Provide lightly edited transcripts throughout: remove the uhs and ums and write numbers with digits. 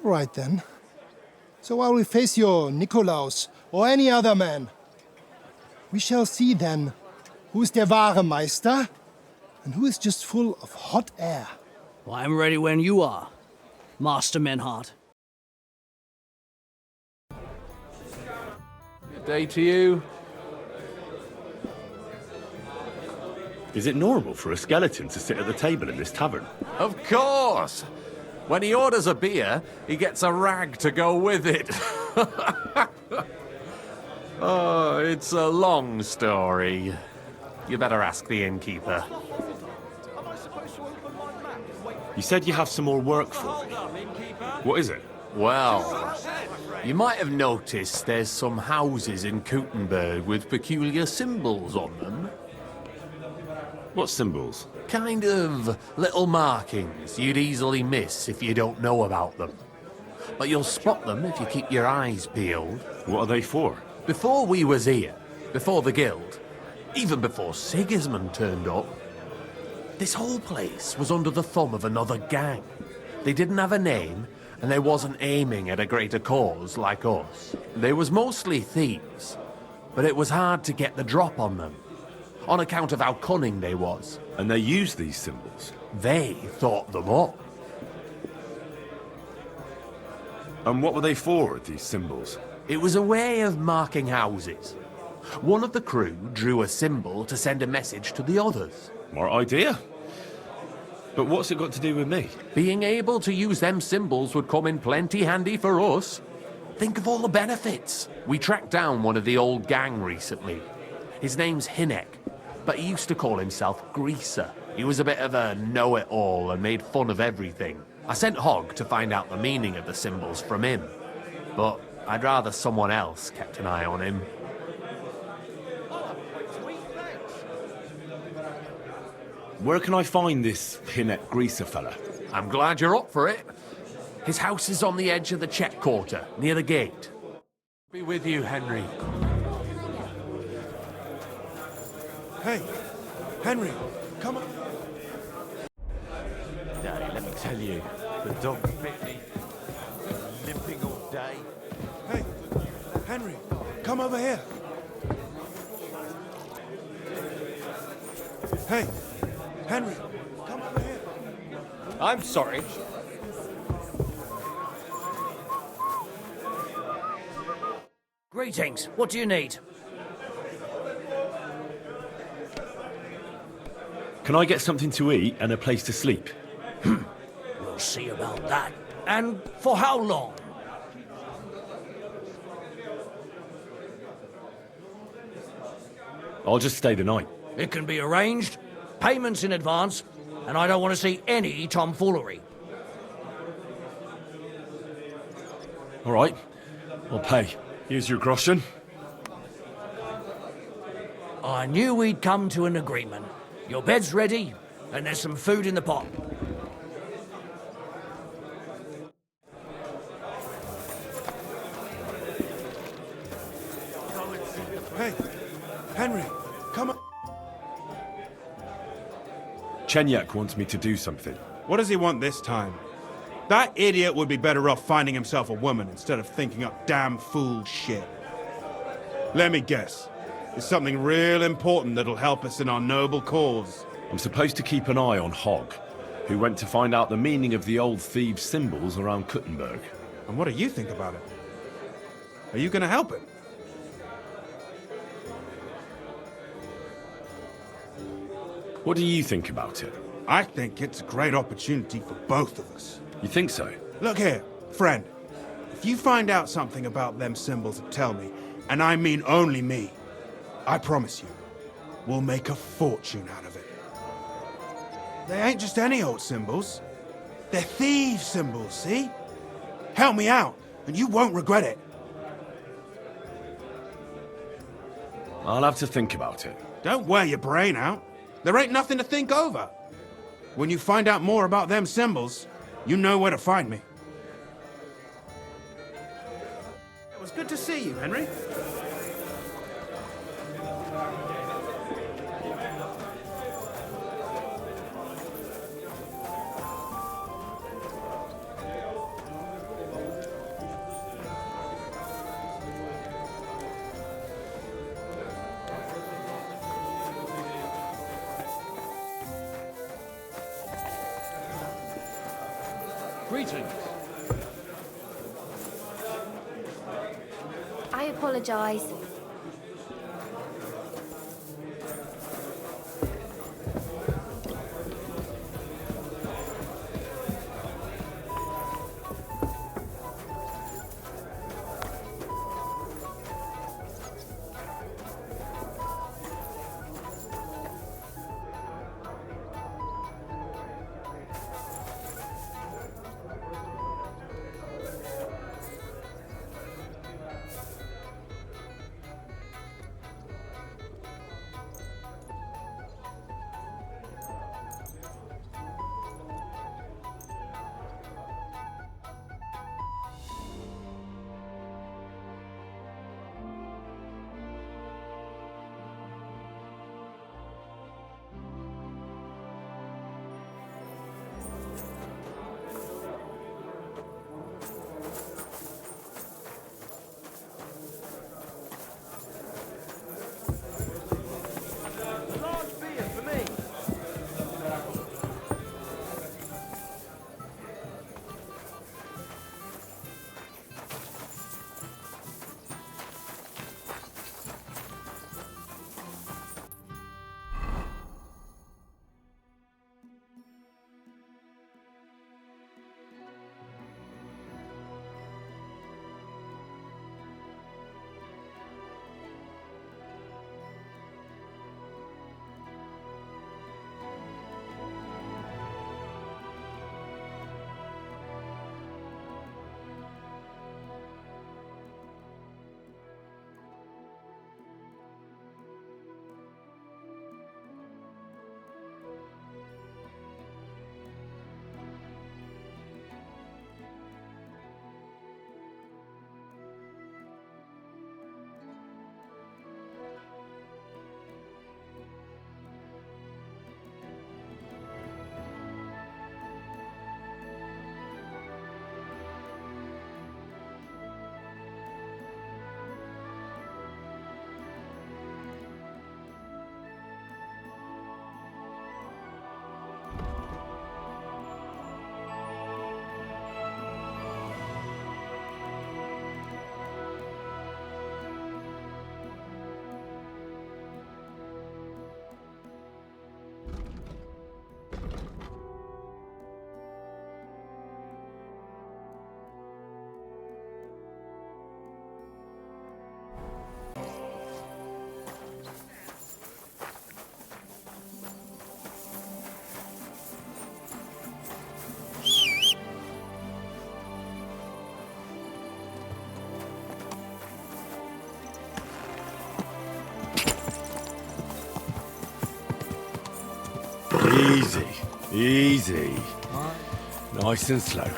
Right then. So while we face your Nikolaus or any other man, we shall see then who is der wahre Meister and who is just full of hot air. Well, I'm ready when you are, Master Menhard. Good day to you. Is it normal for a skeleton to sit at the table in this tavern? Of course! When he orders a beer, he gets a rag to go with it. Oh, it's a long story. You better ask the innkeeper. You said you have some more work for me. What is it? Well, you might have noticed there's some houses in Kuttenberg with peculiar symbols on them. What symbols? Kind of little markings you'd easily miss if you don't know about them. But you'll spot them if you keep your eyes peeled. What are they for? Before we was here, before the guild, even before Sigismund turned up, this whole place was under the thumb of another gang. They didn't have a name, and they wasn't aiming at a greater cause like us. They was mostly thieves, but it was hard to get the drop on them, on account of how cunning they was. And they use these symbols? They thought them up. And what were they for, these symbols? It was a way of marking houses. One of the crew drew a symbol to send a message to the others. Smart idea. But what's it got to do with me? Being able to use them symbols would come in plenty handy for us. Think of all the benefits. We tracked down one of the old gang recently. His name's Hinek, but he used to call himself Greaser. He was a bit of a know-it-all and made fun of everything. I sent Hogg to find out the meaning of the symbols from him, but I'd rather someone else kept an eye on him. Where can I find this Hinek Greaser fella? I'm glad you're up for it. His house is on the edge of the check quarter, near the gate. Be with you, Henry. Hey, Henry, come on. Daddy, let me tell you, the dog bit me. Limping all day. Hey, Henry, come over here. Hey, Henry, come over here. I'm sorry. Greetings. What do you need? Can I get something to eat and a place to sleep? We'll see about that. And for how long? I'll just stay the night. It can be arranged. Payments in advance. And I don't want to see any tomfoolery. All right, I'll pay. Here's your groschen. I knew we'd come to an agreement. Your bed's ready, and there's some food in the pot. Hey, Henry, come on. Chenyak wants me to do something. What does he want this time? That idiot would be better off finding himself a woman instead of thinking up damn fool shit. Let me guess. It's something real important that'll help us in our noble cause. I'm supposed to keep an eye on Hogg, who went to find out the meaning of the old thieves' symbols around Kuttenberg. And what do you think about it? Are you gonna help him? What do you think about it? I think it's a great opportunity for both of us. You think so? Look here, friend. If you find out something about them symbols, tell me, and I mean only me. I promise you, we'll make a fortune out of it. They ain't just any old symbols. They're thieves' symbols, see? Help me out, and you won't regret it. I'll have to think about it. Don't wear your brain out. There ain't nothing to think over. When you find out more about them symbols, you know where to find me. It was good to see you, Henry. Greetings. I apologise. Large beer for me. Easy, easy. Nice and slow.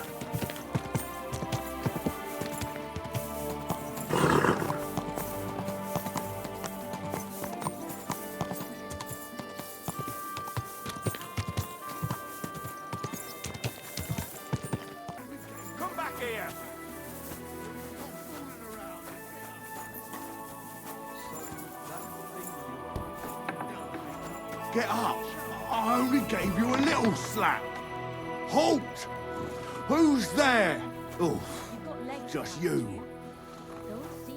Come back here. Get up. I only gave you a little slap. Halt! Who's there? Oh, just you.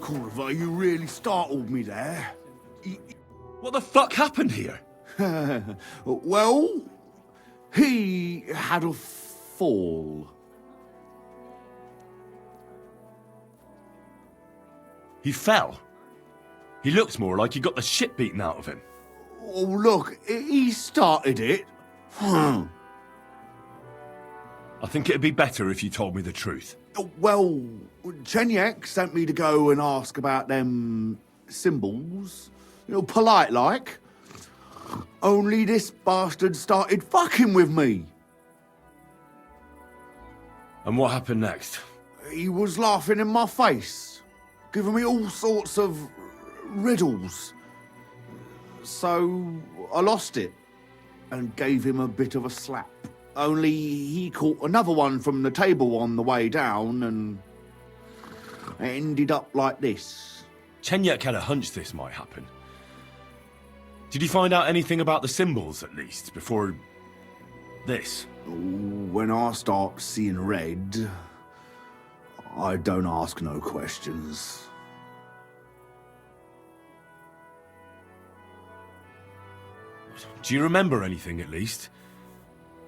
Corva, you really startled me there. What the fuck happened here? Well, he had a fall. He fell. He looks more like he got the shit beaten out of him. Oh, look, he started it. I think it'd be better if you told me the truth. Well, Chenyak sent me to go and ask about them symbols. You know, polite like. Only this bastard started fucking with me. And what happened next? He was laughing in my face, giving me all sorts of riddles. So I lost it and gave him a bit of a slap. Only he caught another one from the table on the way down and it ended up like this. Chenyak had a hunch this might happen. Did you find out anything about the symbols, at least, before this? When I start seeing red, I don't ask no questions. Do you remember anything, at least?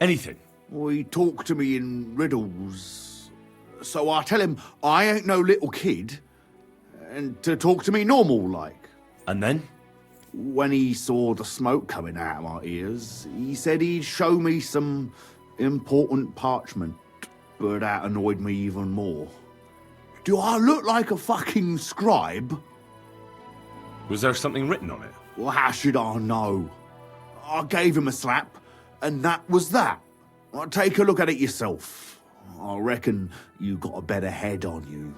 Anything? Well, he talked to me in riddles. So I tell him I ain't no little kid, and to talk to me normal like. And then? When he saw the smoke coming out of my ears, he said he'd show me some important parchment, but that annoyed me even more. Do I look like a fucking scribe? Was there something written on it? Well, how should I know? I gave him a slap, and that was that. Well, take a look at it yourself. I reckon you got a better head on you.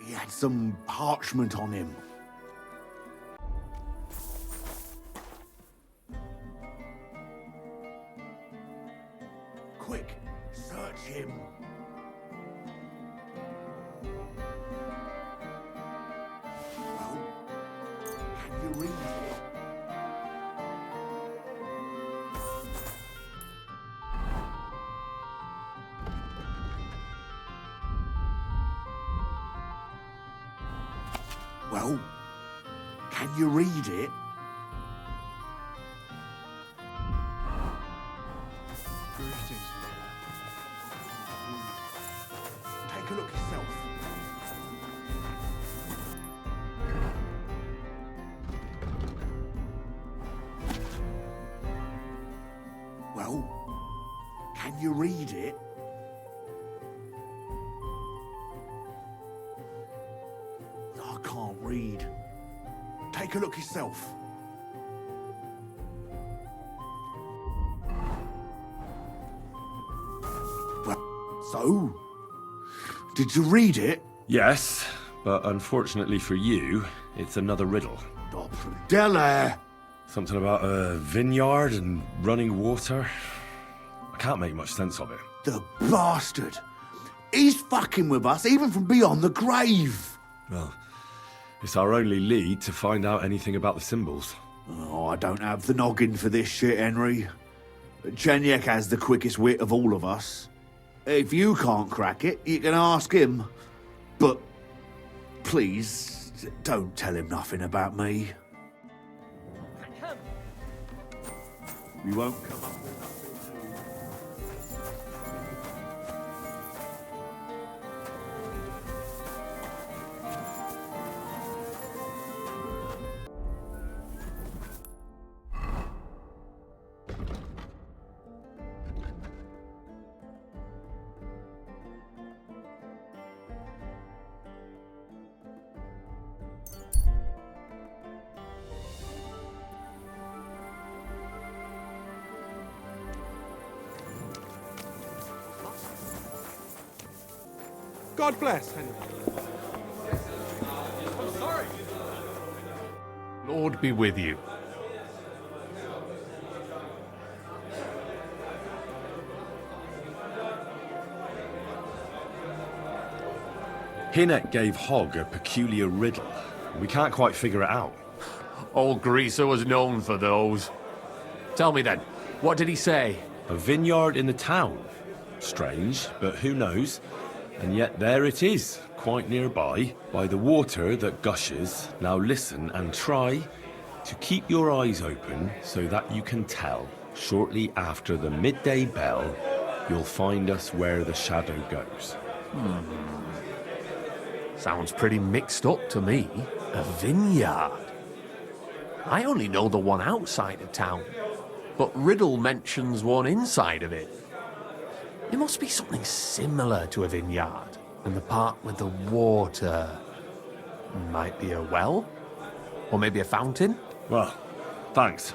He had some parchment on him. Quick, search him. Well, can you read it? Well, can you read it? Greetings, Take a look yourself. Well, can you read it? I can't read. Take a look yourself. Well, so, did you read it? Yes, but unfortunately for you, it's another riddle. Della! Something about a vineyard and running water. I can't make much sense of it. The bastard! He's fucking with us, even from beyond the grave! Well, it's our only lead to find out anything about the symbols. Oh, I don't have the noggin for this shit, Henry. Chenyek has the quickest wit of all of us. If you can't crack it, you can ask him. But please, don't tell him nothing about me. We won't come up with God bless, Henry. Lord be with you. Hinnek gave Hogg a peculiar riddle. We can't quite figure it out. Old Greaser was known for those. Tell me then, what did he say? A vineyard in the town. Strange, but who knows? And yet there it is, quite nearby, by the water that gushes. Now listen and try to keep your eyes open so that you can tell. Shortly after the midday bell, you'll find us where the shadow goes. Sounds pretty mixed up to me. A vineyard. I only know the one outside of town, but Riddle mentions one inside of it. It must be something similar to a vineyard, and the part with the water might be a well, or maybe a fountain. Well, thanks.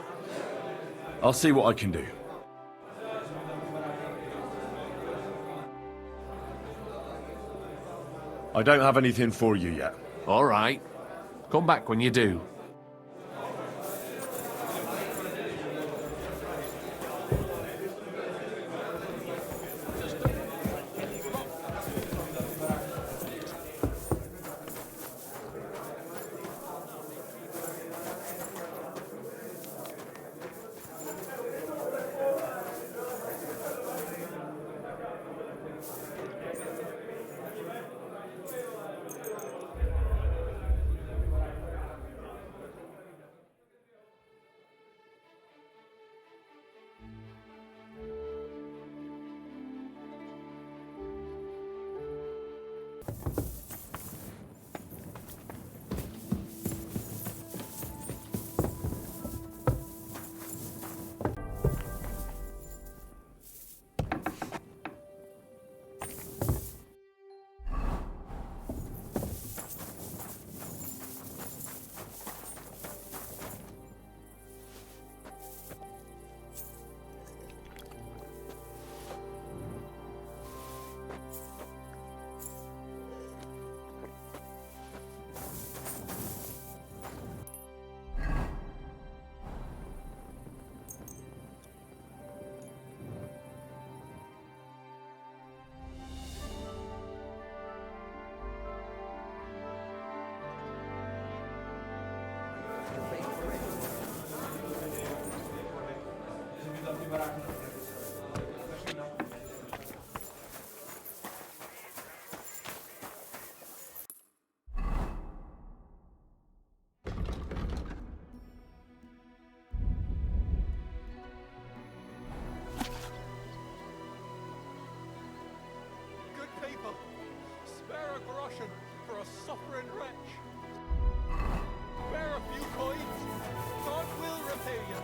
I'll see what I can do. I don't have anything for you yet. All right. Come back when you do. Good people, spare a groschen for a suffering wretch. Spare a few coins. God will repay you.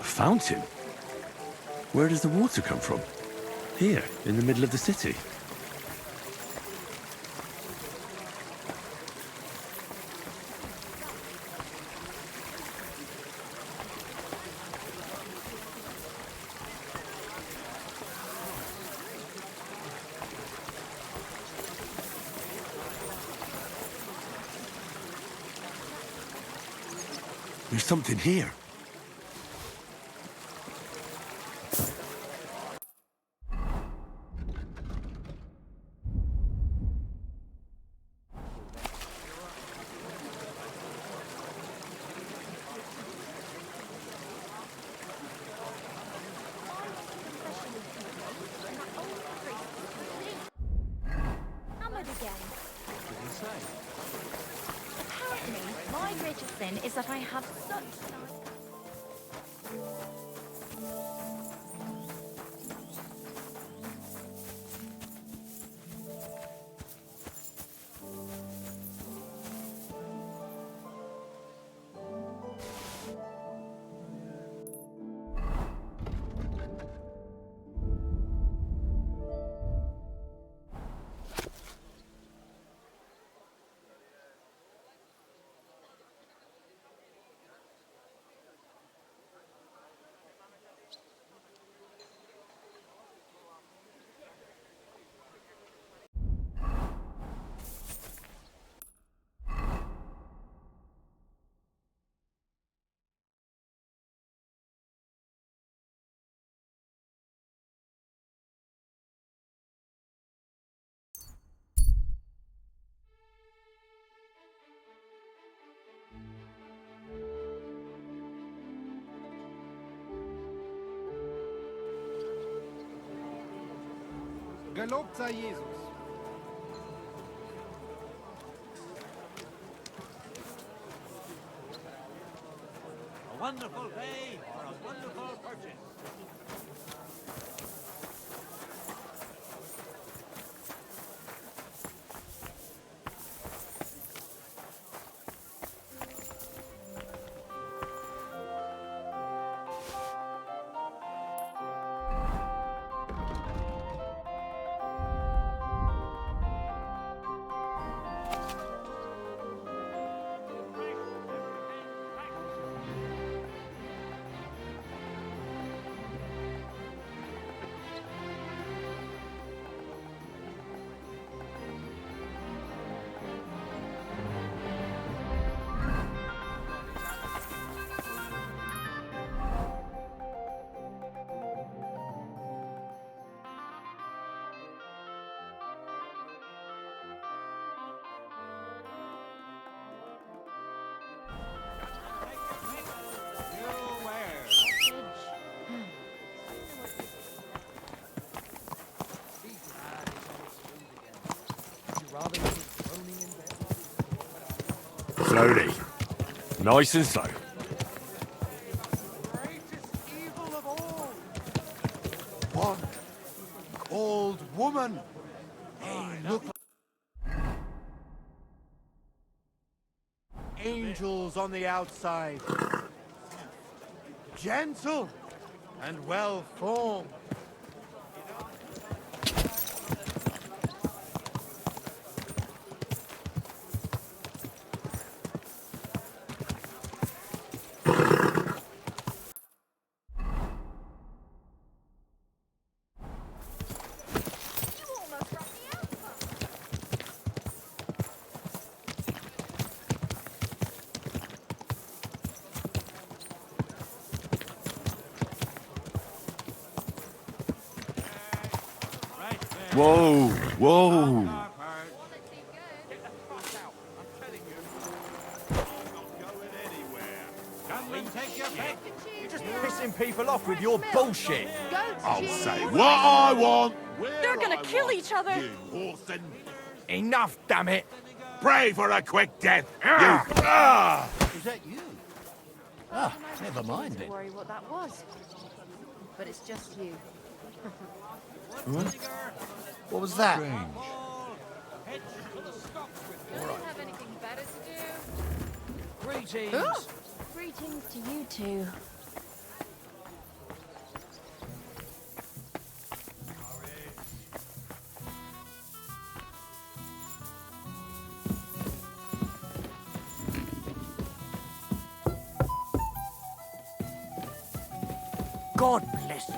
A fountain? Where does the water come from? Here, in the middle of the city. There's something here. Hammered again. Apparently, my greatest sin is that I have such Gelobt sei Jesus. A wonderful day for a wonderful purchase. Slowly. Nice and slow. Greatest evil of all. One called woman. They look like angels on the outside. Gentle and well formed. Whoa, whoa. You're just pissing people off with your bullshit. I'll say what I want. They're gonna kill each other. Enough, damn it. Pray for a quick death. Is that you? Ah, never mind then. Worry what that was. But it's just you. What was that? Don't have anything better to do. Greetings. Greetings to you two. God bless you.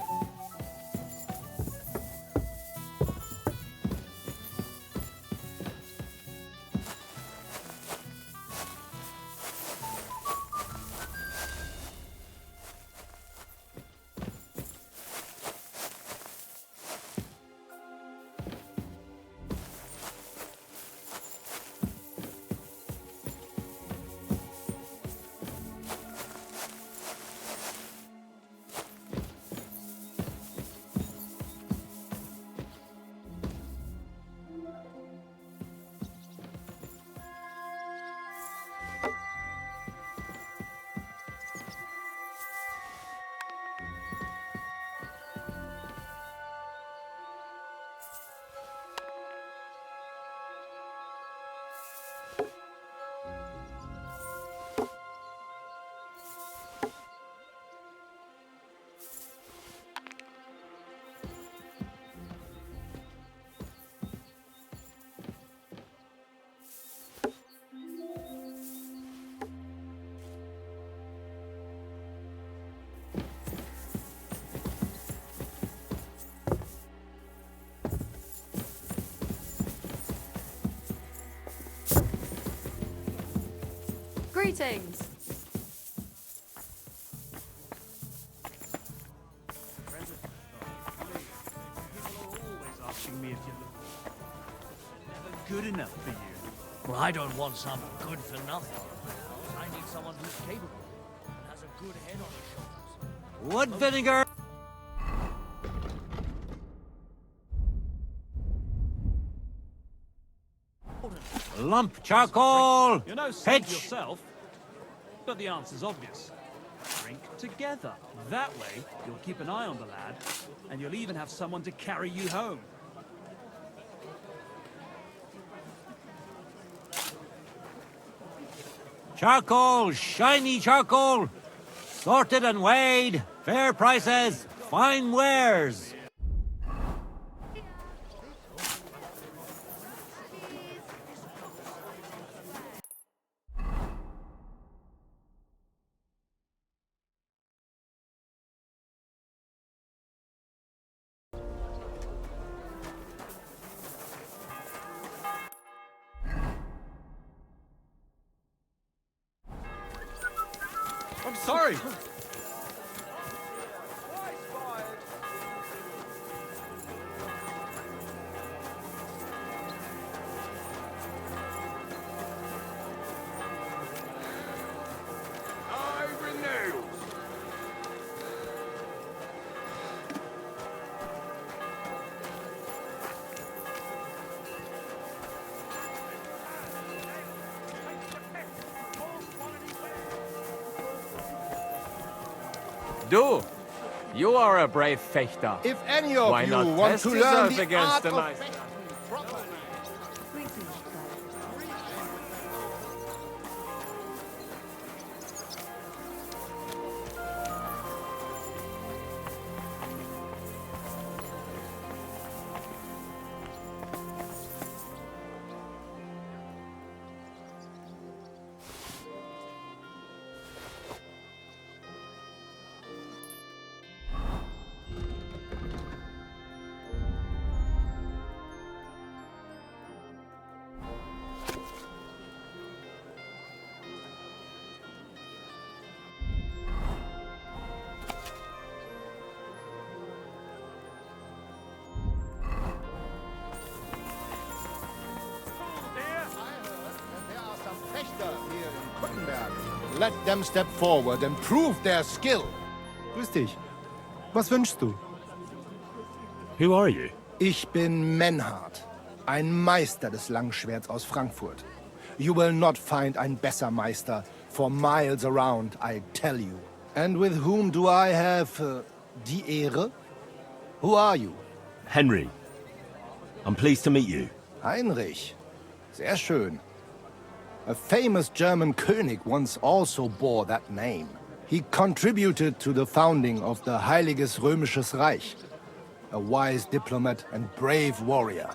Greetings. Asking me if you look never good enough for you. Well, I don't want some good for nothing. I need someone who's capable and has a good head on his shoulders. Wood vinegar. Lump charcoal. You're no saint yourself, but the answer's obvious. Drink together. That way, you'll keep an eye on the lad, and you'll even have someone to carry you home. Charcoal, shiny charcoal, sorted and weighed, fair prices, fine wares. I'm sorry. Du, you are a brave fechter. If any of Why you not want test to learn yourself the against art a of nice... Let them step forward and prove their skill. Grüß dich. Was wünschst du? Who are you? Ich bin Menhard, ein Meister des Langschwerts aus Frankfurt. You will not find ein besser Meister for miles around, I tell you. And with whom do I have die Ehre? Who are you? Henry. I'm pleased to meet you. Heinrich. Sehr schön. A famous German König once also bore that name. He contributed to the founding of the Heiliges Römisches Reich. A wise diplomat and brave warrior.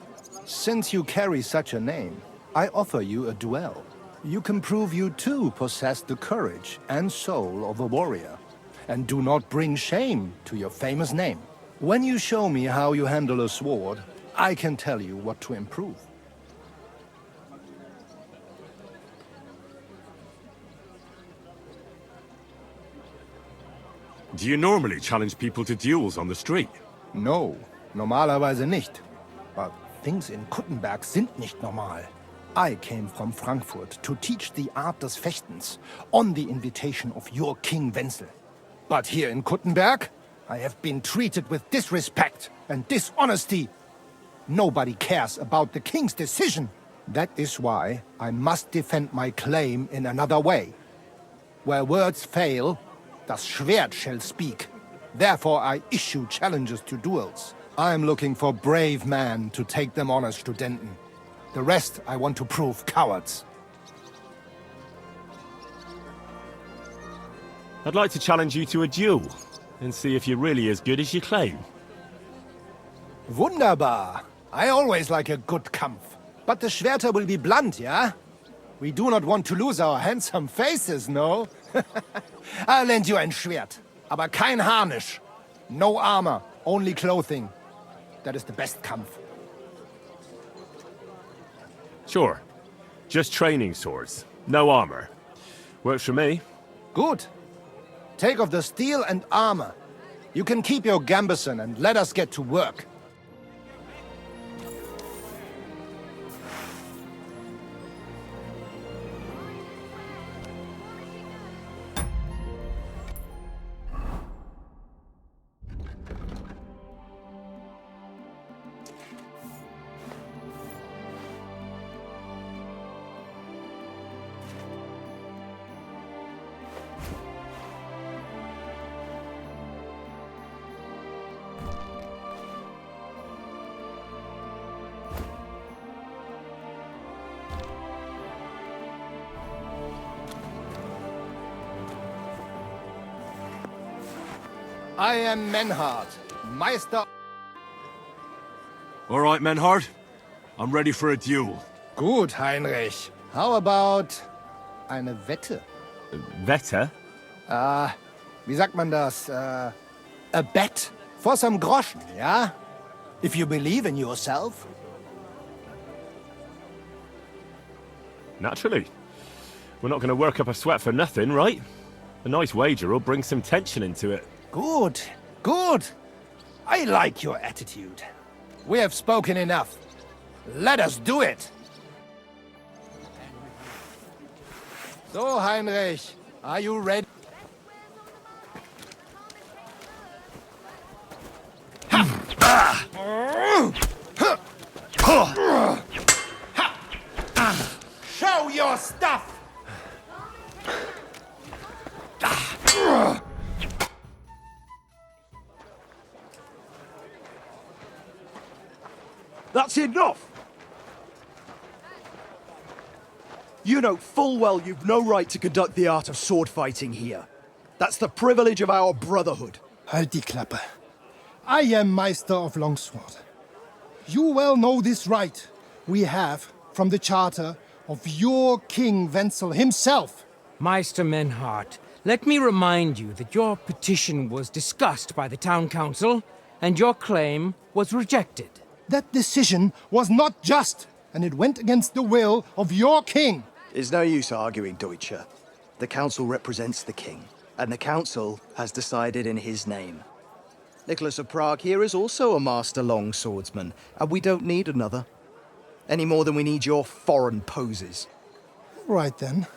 Since you carry such a name, I offer you a duel. You can prove you too possess the courage and soul of a warrior. And do not bring shame to your famous name. When you show me how you handle a sword, I can tell you what to improve. Do you normally challenge people to duels on the street? No, normalerweise nicht. But things in Kuttenberg sind nicht normal. I came from Frankfurt to teach the art des Fechtens on the invitation of your King Wenzel. But here in Kuttenberg, I have been treated with disrespect and dishonesty. Nobody cares about the king's decision. That is why I must defend my claim in another way. Where words fail, das Schwert shall speak. Therefore I issue challenges to duels. I am looking for brave men to take them on as Studenten. The rest I want to prove cowards. I'd like to challenge you to a duel and see if you're really as good as you claim. Wunderbar. I always like a good Kampf. But the Schwerter will be blunt, yeah? We do not want to lose our handsome faces, no? I'll lend you ein Schwert. Aber kein Harnisch. No armor, only clothing. That is the best Kampf. Sure. Just training swords. No armor. Works for me. Good. Take off the steel and armor. You can keep your gambeson and let us get to work. I am Menhard, Meister... All right, Menhard. I'm ready for a duel. Gut, Heinrich. How about eine Wette? Wette? Wie sagt man das? A bet for some groschen, yeah? If you believe in yourself. Naturally. We're not going to work up a sweat for nothing, right? A nice wager will bring some tension into it. Good, good. I like your attitude. We have spoken enough. Let us do it. So, Heinrich, are you ready? Show your stuff! That's enough! You know full well you've no right to conduct the art of sword fighting here. That's the privilege of our brotherhood. Halt die Klappe. I am Meister of Longsword. You well know this right we have from the charter of your King Wenzel himself. Meister Menhard, let me remind you that your petition was discussed by the town council, and your claim was rejected. That decision was not just, and it went against the will of your king. It's no use arguing, Deutscher. The council represents the king, and the council has decided in his name. Nicholas of Prague here is also a master long swordsman, and we don't need another. Any more than we need your foreign poses. Right then.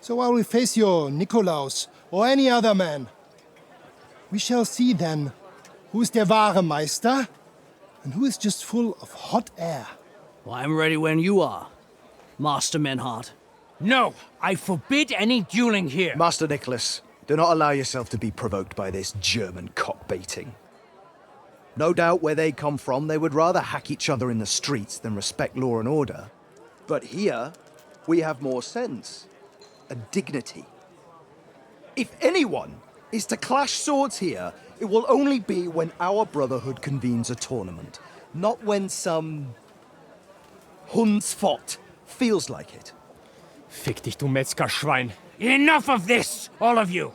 So while we face your Nikolaus or any other man, we shall see then who is der wahre Meister and who is just full of hot air. Well, I'm ready when you are, Master Menhard. No, I forbid any dueling here. Master Nicholas, do not allow yourself to be provoked by this German cock-baiting. No doubt where they come from, they would rather hack each other in the streets than respect law and order. But here, we have more sense and dignity. If anyone is to clash swords here, it will only be when our brotherhood convenes a tournament, not when some Hundsfott feels like it. Fick dich, du Metzgerschwein. Enough of this, all of you!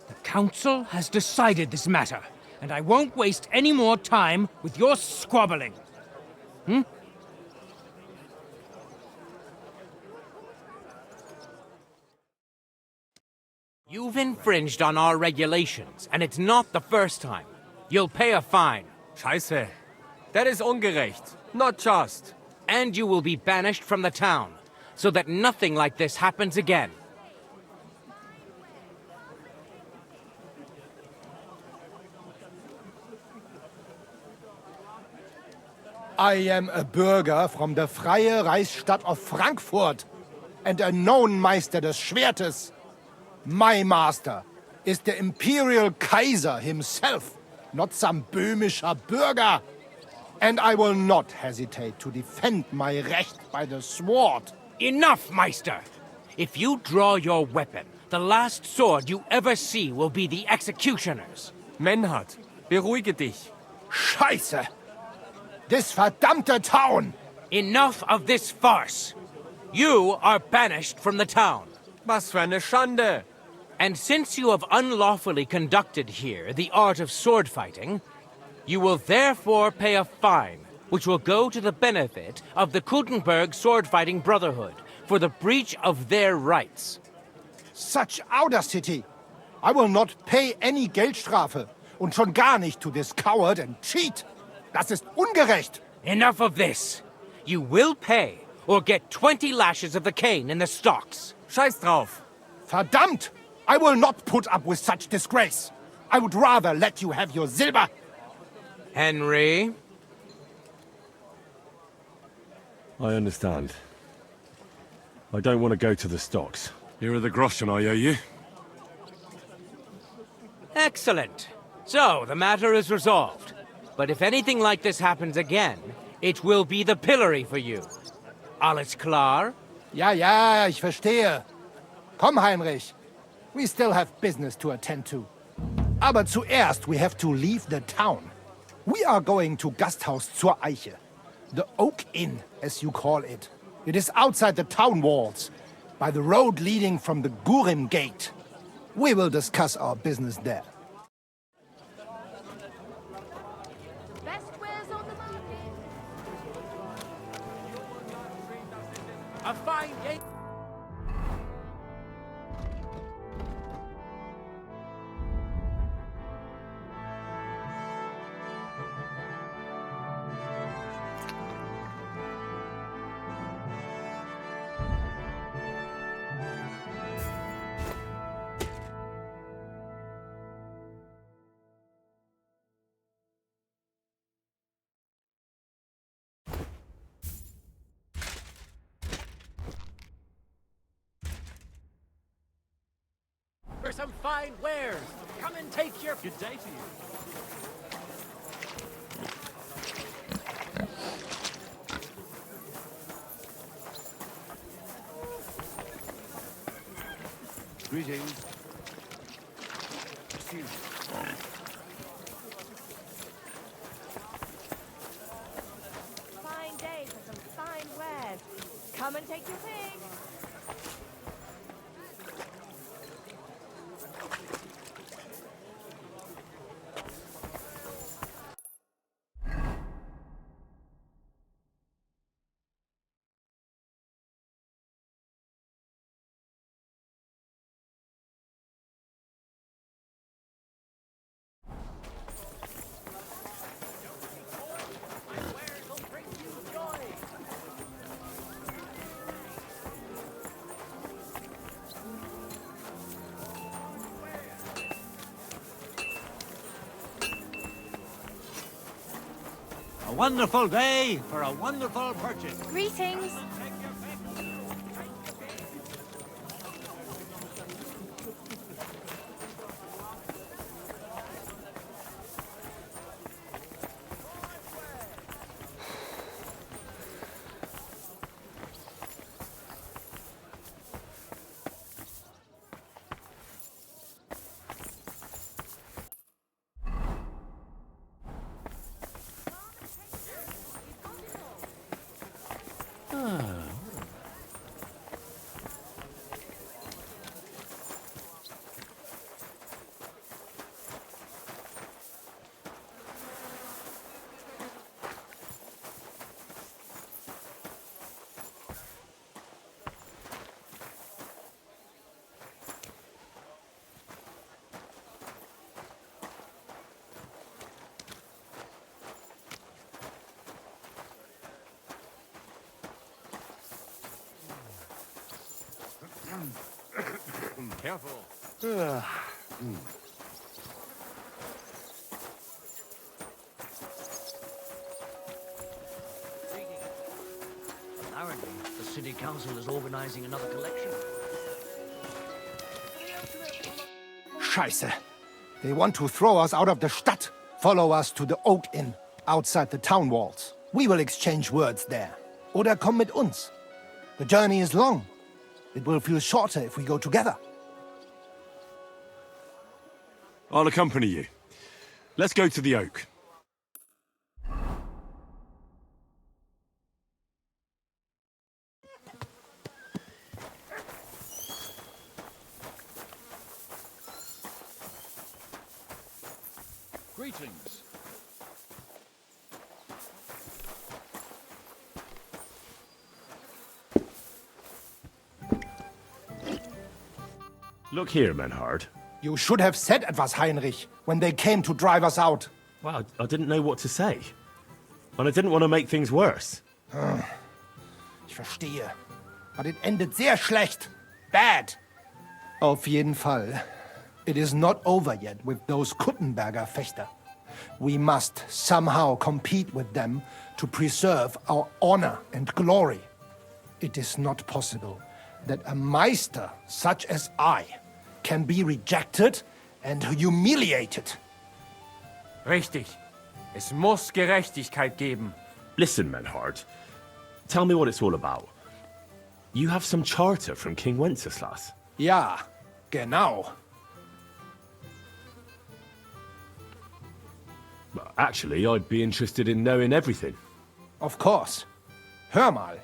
The council has decided this matter, and I won't waste any more time with your squabbling. You've infringed on our regulations, and it's not the first time. You'll pay a fine. Scheiße. That is ungerecht. Not just. And you will be banished from the town, so that nothing like this happens again. I am a Bürger from the Freie Reichsstadt of Frankfurt and a known Meister des Schwertes. My master is the Imperial Kaiser himself, not some böhmischer Bürger. And I will not hesitate to defend my Recht by the sword. Enough, Meister! If you draw your weapon, the last sword you ever see will be the executioner's. Menhard, beruhige dich. Scheiße! This verdammte town! Enough of this farce! You are banished from the town. Was für eine Schande! And since you have unlawfully conducted here the art of sword fighting, you will therefore pay a fine, which will go to the benefit of the Kuttenberg Sword-Fighting Brotherhood for the breach of their rights. Such audacity! I will not pay any Geldstrafe, und schon gar nicht to this coward and cheat. Das ist ungerecht! Enough of this. You will pay, or get 20 lashes of the cane in the stocks. Scheiß drauf! Verdammt! I will not put up with such disgrace. I would rather let you have your silver. Henry? I understand. I don't want to go to the stocks. Here are the groschen I owe you. Excellent. So, the matter is resolved. But if anything like this happens again, it will be the pillory for you. Alles klar? Ja, ich verstehe. Komm, Heinrich. We still have business to attend to. Aber zuerst we have to leave the town. We are going to Gasthaus zur Eiche. The Oak Inn, as you call it. It is outside the town walls, by the road leading from the Gurim Gate. We will discuss our business there. Best wares on the market. A fine game. For some fine wares. Come and take your... Good day to you. Greetings. Fine day for some fine wares. Come and take your pick. A wonderful day for a wonderful purchase. Greetings. Careful. Apparently, the city council is organizing another collection. Scheiße. They want to throw us out of the Stadt. Follow us to the Oak Inn, outside the town walls. We will exchange words there. Oder komm mit uns. The journey is long. It will feel shorter if we go together. I'll accompany you. Let's go to the Oak. Greetings. Look here, Menhard. You should have said etwas, Heinrich, when they came to drive us out. Well, I didn't know what to say. And I didn't want to make things worse. Ich verstehe. But it ended sehr schlecht. Bad. Auf jeden Fall. It is not over yet with those Kuttenberger Fechter. We must somehow compete with them to preserve our honor and glory. It is not possible that a Meister such as I can be rejected and humiliated. Richtig. Es muss Gerechtigkeit geben. Listen, Menhard. Tell me what it's all about. You have some charter from King Wenceslas. Ja, genau. Actually, I'd be interested in knowing everything. Of course. Hör mal.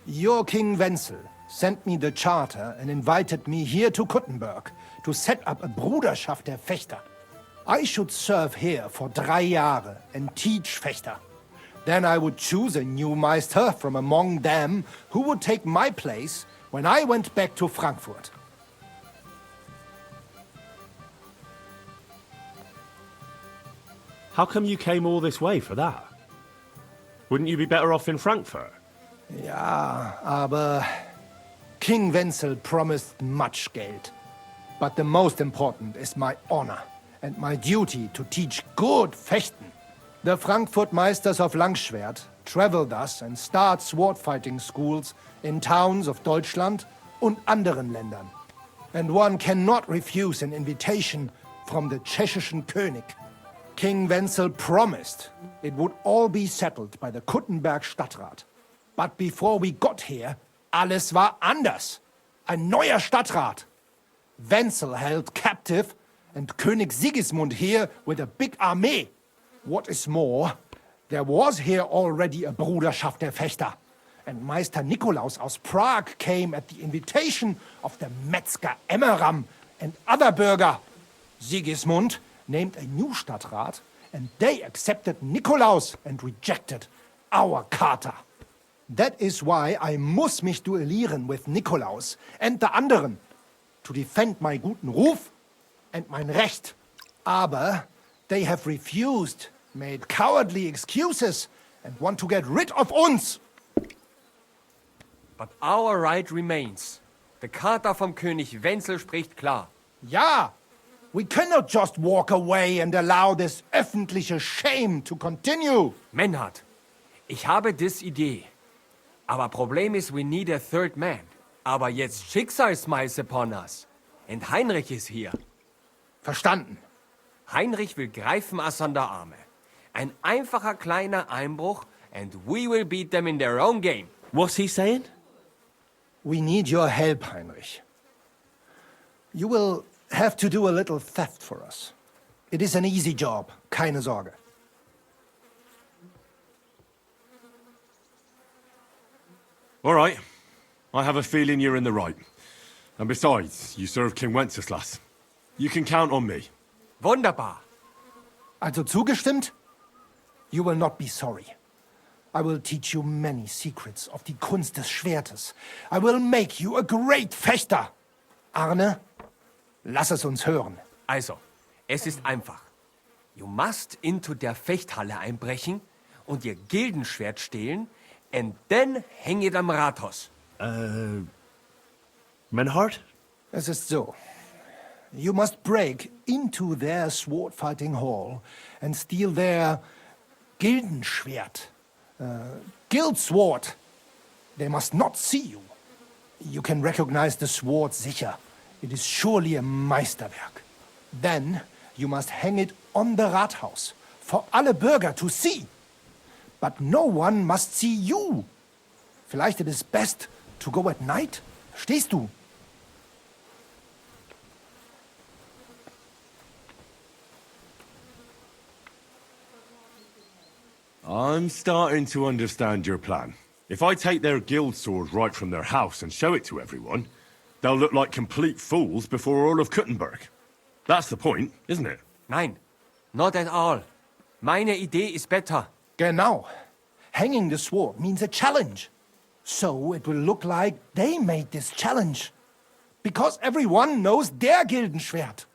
Your King Wenzel sent me the charter and invited me here to Kuttenberg to set up a Bruderschaft der Fechter. I should serve here for 3 Jahre and teach Fechter. Then I would choose a new Meister from among them who would take my place when I went back to Frankfurt. How come you came all this way for that? Wouldn't you be better off in Frankfurt? Ja, aber King Wenzel promised much Geld. But the most important is my honor and my duty to teach good Fechten. The Frankfurt Meisters of Langschwert travel thus and start sword fighting schools in towns of Deutschland und anderen Ländern. And one cannot refuse an invitation from the tschechischen König. King Wenzel promised it would all be settled by the Kuttenberg Stadtrat. But before we got here, alles war anders. Ein neuer Stadtrat. Wenzel held captive, and König Sigismund here with a big army. What is more, there was here already a Bruderschaft der Fechter, and Meister Nikolaus aus Prague came at the invitation of the Metzger Emmeram and other burger. Sigismund named a new Stadtrat, and they accepted Nikolaus and rejected our Charta. That is why I muss mich duellieren with Nikolaus and the anderen, to defend my guten Ruf and mein Recht. Aber they have refused, made cowardly excuses, and want to get rid of uns. But our right remains. The Charta vom König Wenzel spricht klar. Ja, we cannot just walk away and allow this öffentliche shame to continue. Menhard, ich habe dis Idee. Aber Problem ist, we need a third man. Aber jetzt Schicksalsmeis upon us. Und Heinrich ist hier. Verstanden. Heinrich will greifen us an der Arme. Ein einfacher kleiner Einbruch and we will beat them in their own game. What's he saying? We need your help, Heinrich. You will have to do a little theft for us. It is an easy job, keine Sorge. All right. I have a feeling you're in the right. And besides, you serve King Wenceslas. You can count on me. Wunderbar. Also zugestimmt? You will not be sorry. I will teach you many secrets of die Kunst des Schwertes. I will make you a great Fechter. Arne, lass es uns hören. Also, es ist einfach. You must into der Fechthalle einbrechen und ihr Gildenschwert stehlen and then hang it am Rathaus. Menhard? Es ist so. You must break into their sword fighting hall and steal their Gildenschwert. Guild sword. They must not see you. You can recognize the sword sicher. It is surely a Meisterwerk. Then you must hang it on the Rathaus for alle Bürger to see. But no one must see you. Vielleicht it is best to go at night? Verstehst du? I'm starting to understand your plan. If I take their guild sword right from their house and show it to everyone, they'll look like complete fools before all of Kuttenberg. That's the point, isn't it? Nein, not at all. Meine Idee ist better. Genau. Hanging the sword means a challenge. So it will look like they made this challenge. Because everyone knows their Gildenschwert.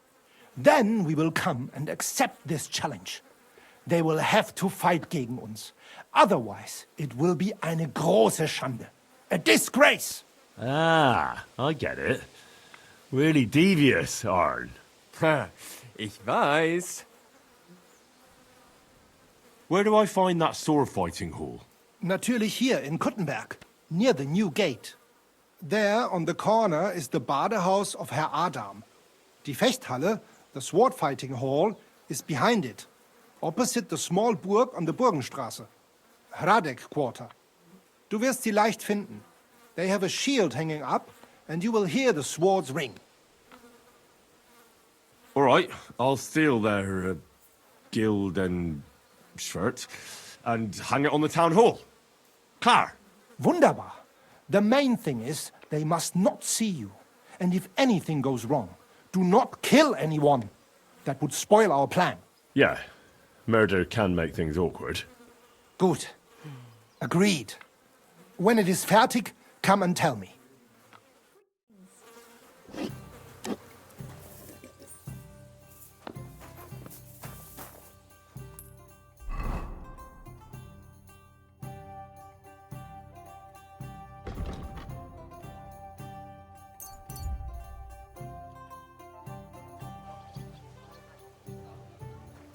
Then we will come and accept this challenge. They will have to fight gegen uns. Otherwise, it will be eine große Schande. A disgrace. Ah, I get it. Really devious, Arn. Ich weiß. Where do I find that sword fighting hall? Natürlich hier in Kuttenberg, near the new gate. There on the corner is the Badehaus of Herr Adam. Die Fechthalle, the sword fighting hall, is behind it. Opposite the small Burg on the Burgenstraße. Hradek Quarter. Du wirst sie leicht finden. They have a shield hanging up, and you will hear the swords ring. All right, I'll steal their guild and shirt and hang it on the town hall. Klar. Wunderbar. The main thing is they must not see you. And if anything goes wrong, do not kill anyone. That would spoil our plan. Yeah, murder can make things awkward. Gut. Agreed. When it is fertig, come and tell me.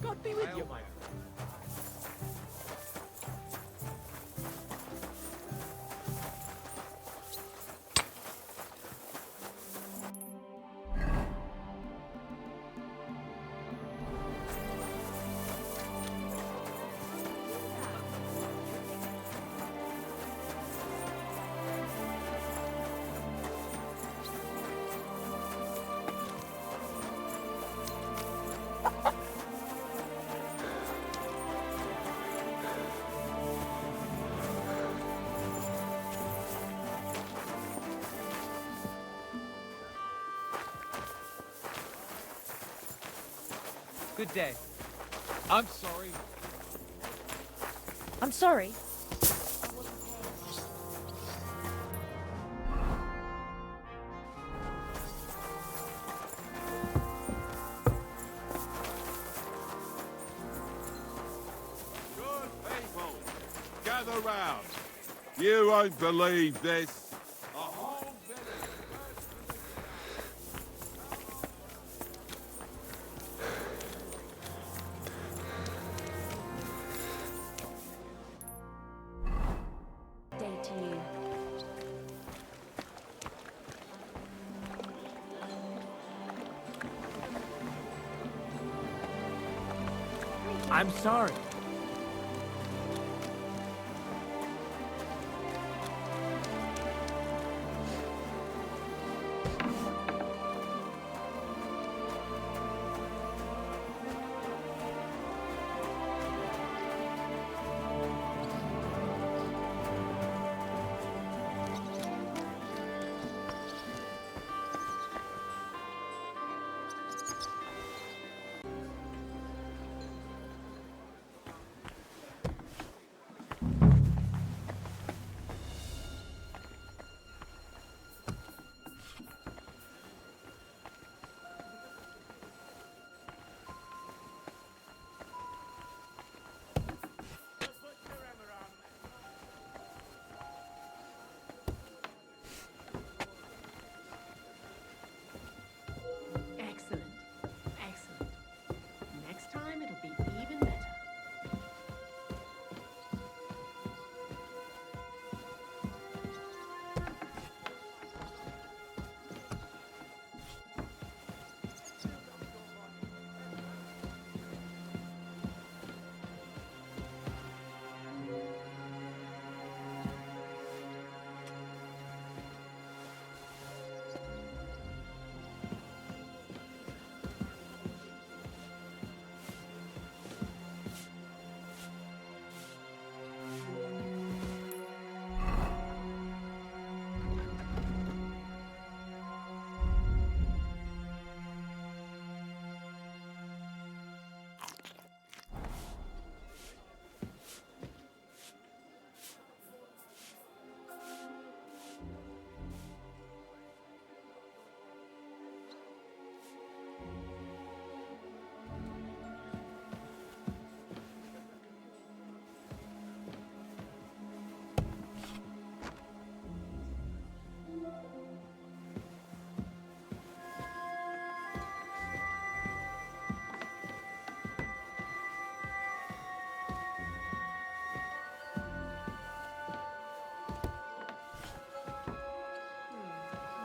God be with you. Good day. I'm sorry. I'm sorry. Good people, gather round. You won't believe this. A whole village. Day to you. I'm sorry. Excellent. Excellent. Next time it'll be even better.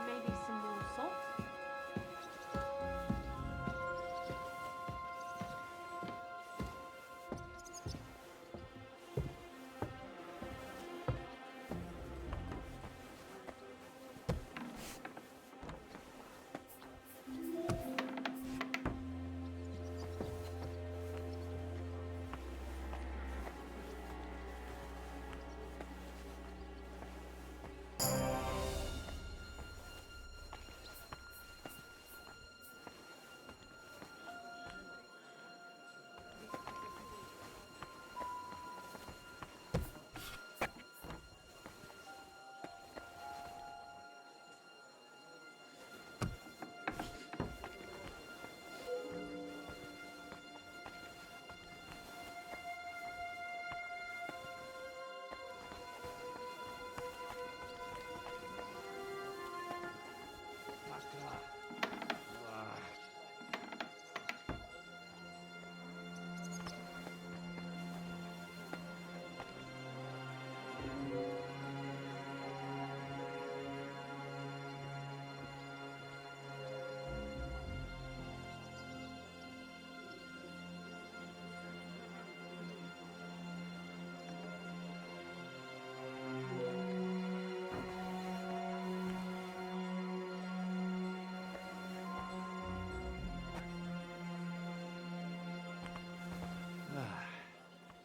Maybe some more salt?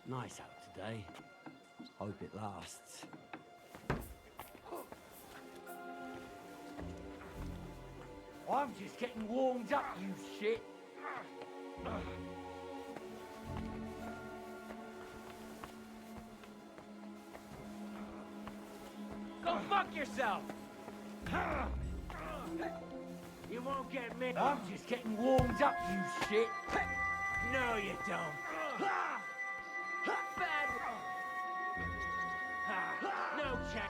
Nice out today. Hope it lasts. I'm just getting warmed up, you shit. Go fuck yourself! You won't get me. I'm just getting warmed up, you shit. No, you don't. Bad. No check.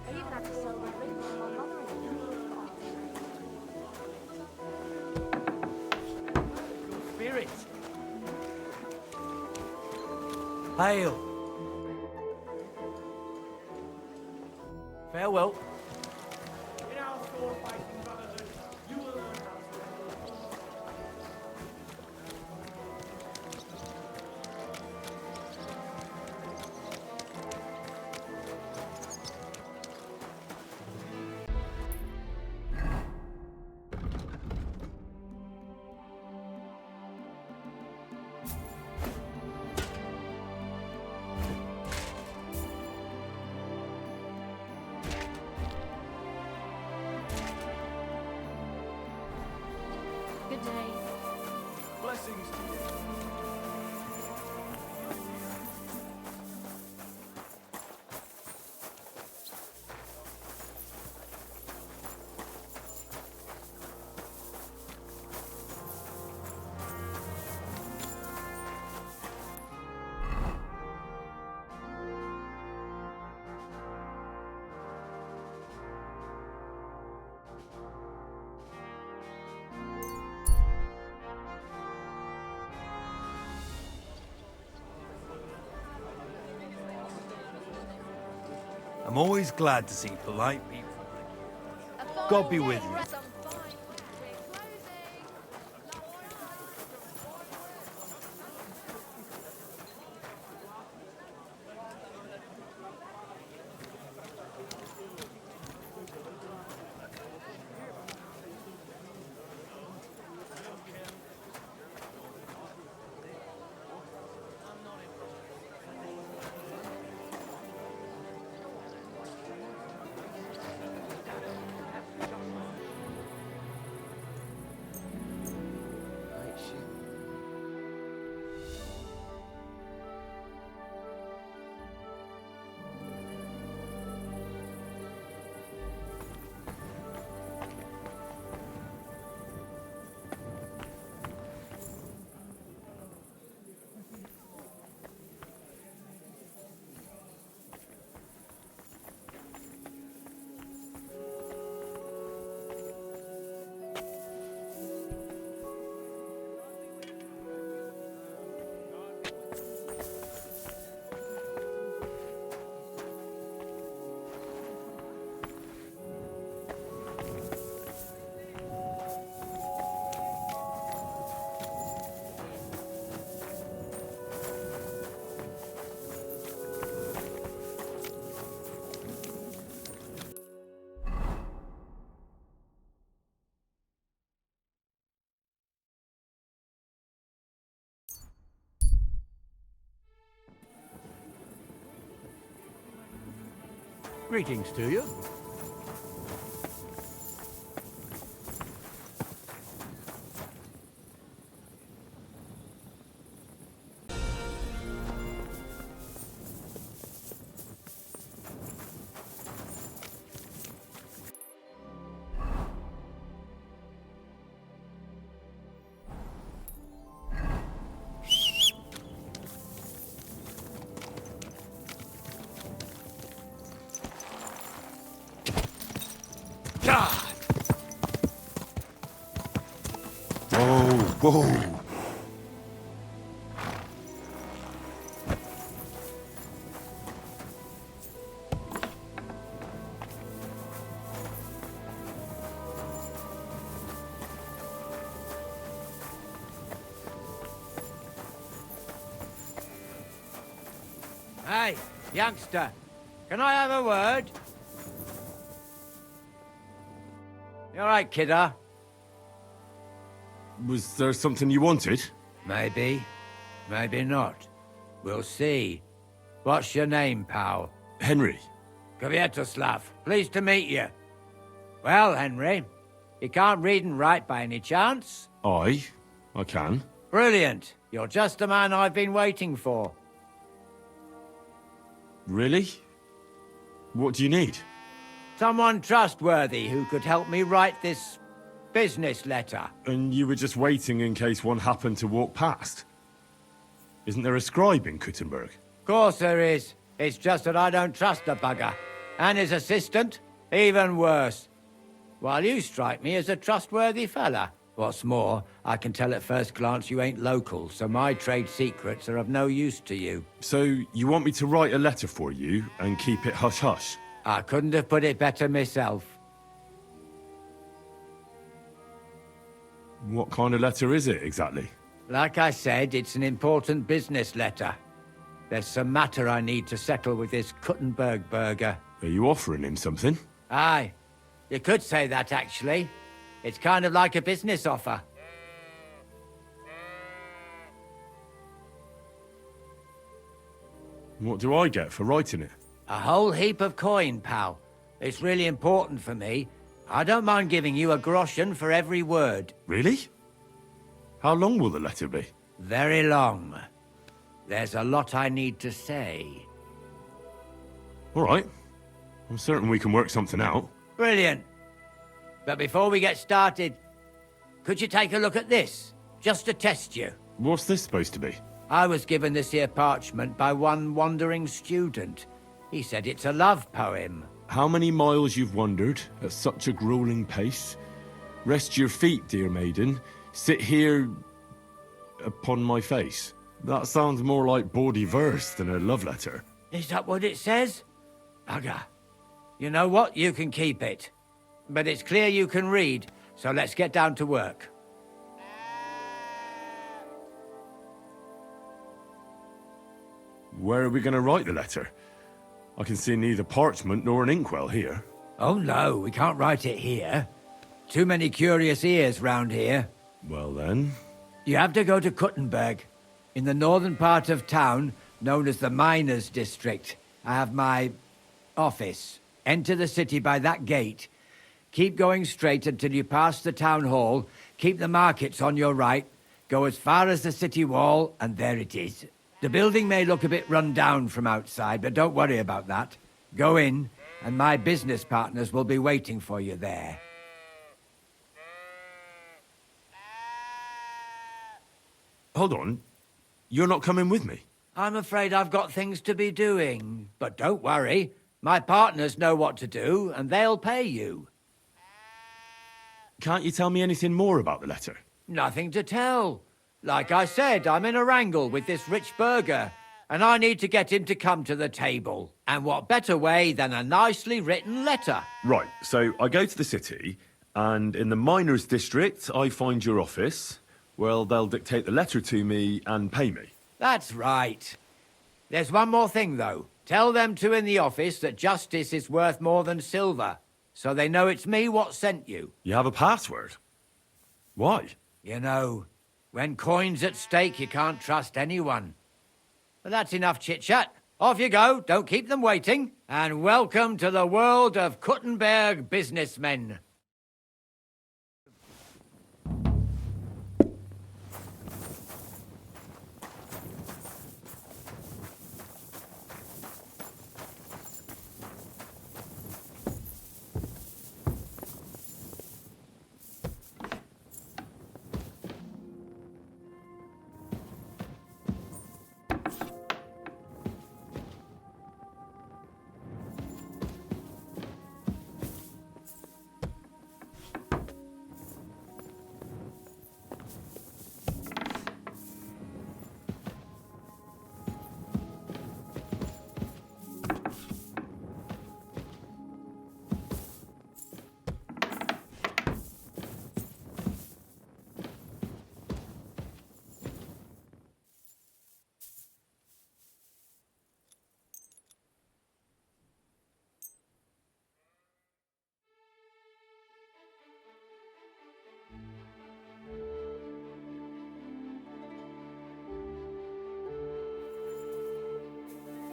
Are you glad to sell that ring to my mother-in-law? Spirit. Hail. Farewell. In our sword fighting brotherhood, you will learn how Good day. Blessings to you. I'm always glad to see polite people. God be with you. Greetings to you. Whoa! Youngster, can I have a word? You all right, kidder? Was there something you wanted? Maybe. Maybe not. We'll see. What's your name, pal? Henry. Kvietoslav. Pleased to meet you. Well, Henry, you can't read and write by any chance? I can. Brilliant. You're just the man I've been waiting for. Really? What do you need? Someone trustworthy who could help me write this business letter. And you were just waiting in case one happened to walk past? Isn't there a scribe in Kuttenberg? Of course there is. It's just that I don't trust the bugger. And his assistant, even worse. While you strike me as a trustworthy fella. What's more, I can tell at first glance you ain't local, so my trade secrets are of no use to you. So, you want me to write a letter for you and keep it hush-hush? I couldn't have put it better myself. What kind of letter is it, exactly? Like I said, it's an important business letter. There's some matter I need to settle with this Kuttenberg burger. Are you offering him something? Aye. You could say that, actually. It's kind of like a business offer. What do I get for writing it? A whole heap of coin, pal. It's really important for me. I don't mind giving you a groschen for every word. Really? How long will the letter be? Very long. There's a lot I need to say. All right. I'm certain we can work something out. Brilliant. But before we get started, could you take a look at this? Just to test you. What's this supposed to be? I was given this here parchment by one wandering student. He said it's a love poem. How many miles you've wandered at such a grueling pace? Rest your feet, dear maiden. Sit here upon my face. That sounds more like bawdy verse than a love letter. Is that what it says? Bugger. You know what? You can keep it. But it's clear you can read, so let's get down to work. Where are we going to write the letter? I can see neither parchment nor an inkwell here. Oh no, we can't write it here. Too many curious ears round here. Well then... You have to go to Kuttenberg, in the northern part of town, known as the Miners' District. I have my office. Enter the city by that gate. Keep going straight until you pass the town hall. Keep the markets on your right. Go as far as the city wall, and there it is. The building may look a bit run down from outside, but don't worry about that. Go in, and my business partners will be waiting for you there. Hold on. You're not coming with me? I'm afraid I've got things to be doing. But don't worry. My partners know what to do, and they'll pay you. Can't you tell me anything more about the letter? Nothing to tell. Like I said, I'm in a wrangle with this rich burger, and I need to get him to come to the table. And what better way than a nicely written letter? Right, so I go to the city, and in the Miners' District, I find your office. Well, they'll dictate the letter to me and pay me. That's right. There's one more thing, though. Tell them two in the office that justice is worth more than silver, so they know it's me what sent you. You have a password? Why? You know, when coin's at stake, you can't trust anyone. But that's enough chit-chat. Off you go, don't keep them waiting. And welcome to the world of Kuttenberg businessmen.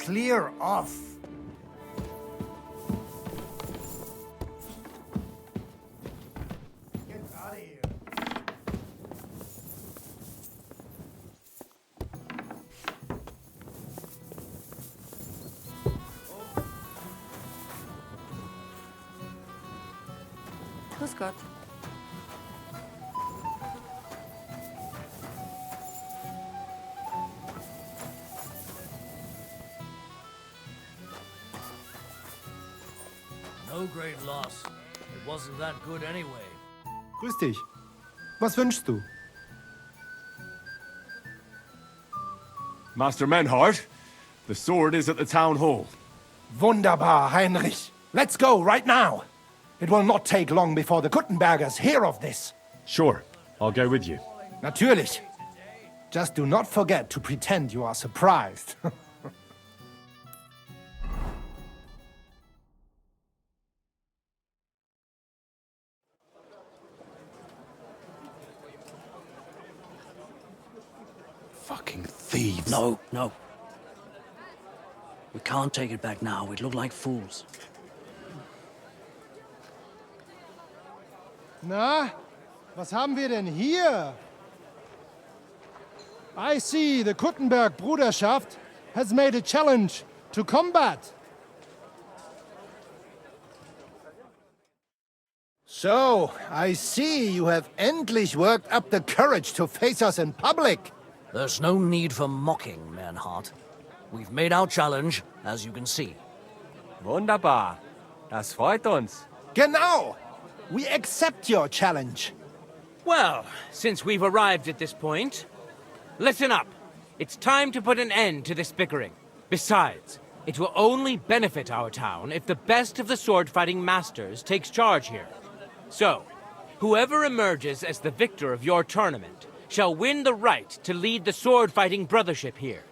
clear off. Get out of here. Grüß Gott. No great loss. It wasn't that good anyway. Grüß dich. Was wünschst du? Master Menhard, the sword is at the town hall. Wunderbar, Heinrich. Let's go right now. It will not take long before the Kuttenbergers hear of this. Sure, I'll go with you. Natürlich. Just do not forget to pretend you are surprised. Fucking thieves. No, no. We can't take it back now. We'd look like fools. Na, was haben wir denn hier? I see the Kuttenberg Bruderschaft has made a challenge to combat. So, I see you have endlich worked up the courage to face us in public. There's no need for mocking, Menhard. We've made our challenge, as you can see. Wunderbar. Das freut uns. Genau! We accept your challenge. Well, since we've arrived at this point, listen up. It's time to put an end to this bickering. Besides, it will only benefit our town if the best of the sword-fighting masters takes charge here. So, whoever emerges as the victor of your tournament shall win the right to lead the sword-fighting brothership here.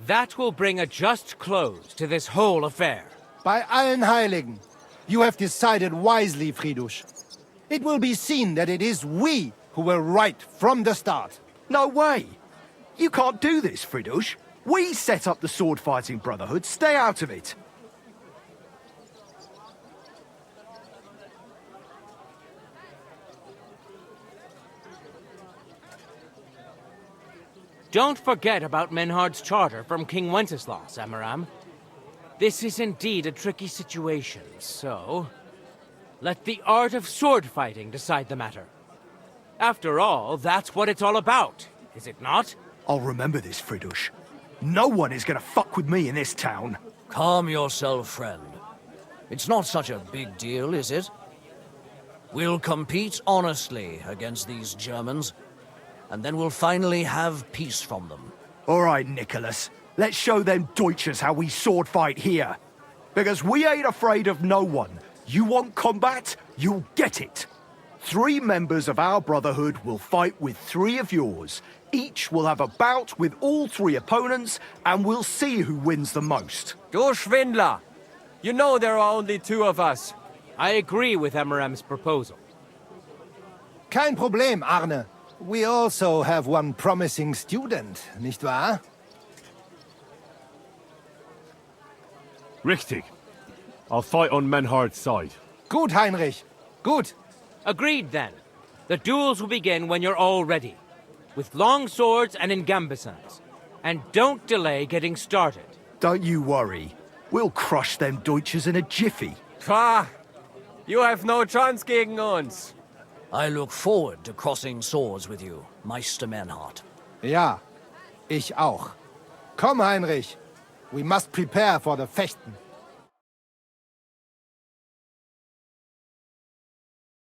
That will bring a just close to this whole affair. Bei allen Heiligen, you have decided wisely, Fridush. It will be seen that it is we who were right from the start. No way! You can't do this, Fridush. We set up the sword-fighting brotherhood. Stay out of it. Don't forget about Menhard's charter from King Wenceslas, Amaram. This is indeed a tricky situation, so let the art of sword fighting decide the matter. After all, that's what it's all about, is it not? I'll remember this, Fridush. No one is gonna fuck with me in this town. Calm yourself, friend. It's not such a big deal, is it? We'll compete honestly against these Germans, and then we'll finally have peace from them. All right, Nicholas. Let's show them Deutschers how we sword fight here. Because we ain't afraid of no one. You want combat? You'll get it. 3 members of our brotherhood will fight with 3 of yours. Each will have a bout with all 3 opponents, and we'll see who wins the most. Du Schwindler! You know there are only 2 of us. I agree with Amaram's proposal. Kein Problem, Arne. We also have one promising student, nicht wahr? Richtig. I'll fight on Menhard's side. Gut, Heinrich. Gut. Agreed, then. The duels will begin when you're all ready, with long swords and in gambesons. And don't delay getting started. Don't you worry. We'll crush them Deutschers in a jiffy. Pah! You have no chance gegen uns. I look forward to crossing swords with you, Meister Menhard. Ja, ich auch. Komm, Heinrich. We must prepare for the Fechten.